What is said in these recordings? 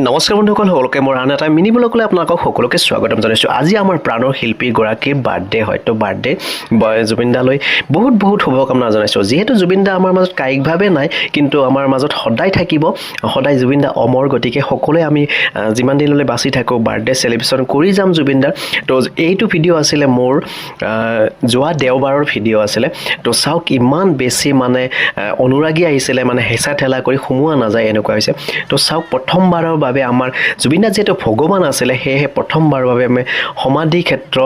নমস্কাৰ বন্ধুসকল, সকলোকে মোৰ আন এটা মিনি ব্লগলৈ আপোনালোকক সকলোকে স্বাগতম জনাইছোঁ। আজি আমাৰ প্ৰাণৰ শিল্পী গৰাকীৰ বাৰ্থডে হয়। তো বাৰ্থডে জুবিন দালৈ বহুত বহুত শুভকামনা জনাইছোঁ। যিহেতু জুবিন দা আমাৰ মাজত কায়িকভাৱে নাই, কিন্তু আমাৰ মাজত সদায় থাকিব, সদায় জুবিন দা অমৰ। গতিকে সকলোৱে আমি যিমান দিনলৈ বাচি থাকোঁ বাৰ্থডে চেলিব্ৰেশ্যন কৰি যাম জুবিন দাৰ। তো এইটো ভিডিঅ' আছিলে মোৰ যোৱা দেওবাৰৰ ভিডিঅ' আছিলে। তো চাওক ইমান বেছি মানে অনুৰাগী আহিছিলে, মানে হেঁচা ঠেলা কৰি সোমোৱা নাযায় এনেকুৱা হৈছে। তো চাওক প্ৰথমবাৰৰ বাবে আমাৰ জুবিন দা যিহেতু ভগৱান আছিলে, সেয়েহে প্ৰথমবাৰৰ বাবে আমি সমাধি ক্ষেত্ৰ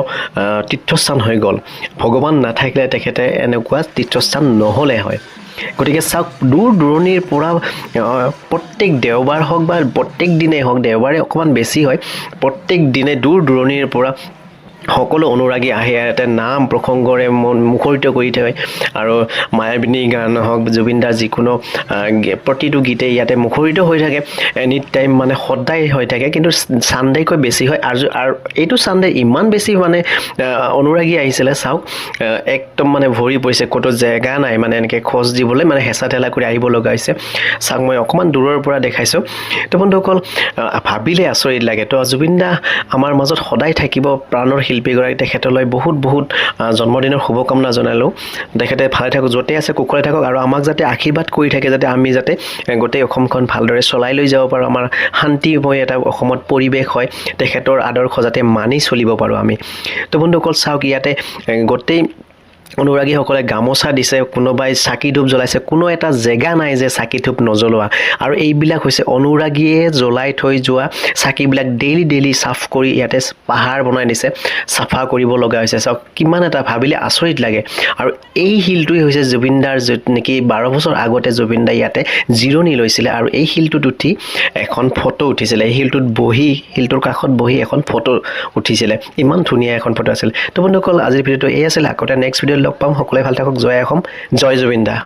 তীৰ্থস্থান হৈ গ'ল। ভগৱান নাথাকিলে তেখেতে এনেকুৱা তীৰ্থস্থান নহ'লে হয়। গতিকে চাওক দূৰ দূৰণিৰ পৰা প্ৰত্যেক দেওবাৰ হওক বা প্ৰত্যেক দিনেই হওক, দেওবাৰে অকণমান বেছি হয়, প্ৰত্যেক দিনে দূৰ দূৰণিৰ পৰা সকলো অনুৰাগী আহে। ইয়াতে নাম প্ৰসংগৰে মন মুখৰিত কৰি থাকে আৰু মায়াবিনী গান হওক, জুবিন দাৰ যিকোনো প্ৰতিটো গীতে ইয়াতে মুখৰিত হৈ থাকে। এনি টাইম মানে সদায় হৈ থাকে, কিন্তু ছানডে'কৈ বেছি হয়। আৰু এইটো ছানডে ইমান বেছি মানে অনুৰাগী আহিছিলে। চাওক একদম মানে ভৰি পৰিছে, ক'তো জেগা নাই মানে এনেকৈ খোজ দিবলৈ, মানে হেঁচা ঠেলা কৰি আহিব লগা হৈছে। চাওক মই অকণমান দূৰৰ পৰা দেখাইছোঁ। তো বন্ধুসকল ভাবিলে আচৰিত লাগে। তো জুবিন দা আমাৰ মাজত সদায় থাকিব, প্ৰাণৰ শিল্পীগৰাকী। তেখেতলৈ বহুত বহুত জন্মদিনৰ শুভকামনা জনালোঁ। তেখেতে ভালে থাকক, য'তে আছে কুশলে থাকক, আৰু আমাক যাতে আশীৰ্বাদ কৰি থাকে, যাতে আমি যাতে গোটেই অসমখন ভালদৰে চলাই লৈ যাব পাৰোঁ, আমাৰ শান্তিময় এটা অসমত পৰিৱেশ হয়, তেখেতৰ আদৰ্শ যাতে মানি চলিব পাৰোঁ আমি। তো বন্ধুসকল চাওক ইয়াতে গোটেই অনুৰাগীসকলে গামোচা দিছে, কোনোবাই চাকি ধূপ জ্বলাইছে, কোনো এটা জেগা নাই যে চাকি ধূপ নজ্বলোৱা। আৰু এইবিলাক হৈছে অনুৰাগীয়ে জ্বলাই থৈ যোৱা চাকিবিলাক ডেইলি চাফ কৰি ইয়াতে পাহাৰ বনাই দিছে, চাফা কৰিব লগা হৈছে। চাওক কিমান এটা ভাবিলে আচৰিত লাগে। আৰু এই শিলটোৱে হৈছে জুবিন দাৰ, য'ত নেকি 12 বছৰ আগতে জুবিন দাই ইয়াতে জিৰণি লৈছিলে, আৰু এই শিলটোত উঠি এখন ফটো উঠিছিলে। এই শিলটোৰ কাষত বহি এখন ফটো উঠিছিলে। ইমান ধুনীয়া এখন ফটো আছিল। তো বন্ধুসকল আজিৰ ভিডিঅ'টো এই আছিল। আকৌ নেক্সট ভিডিঅ'ত লগ পাম। সকলোৱে ভাল থাকক। জয় অসম, জয় জুবিন দা।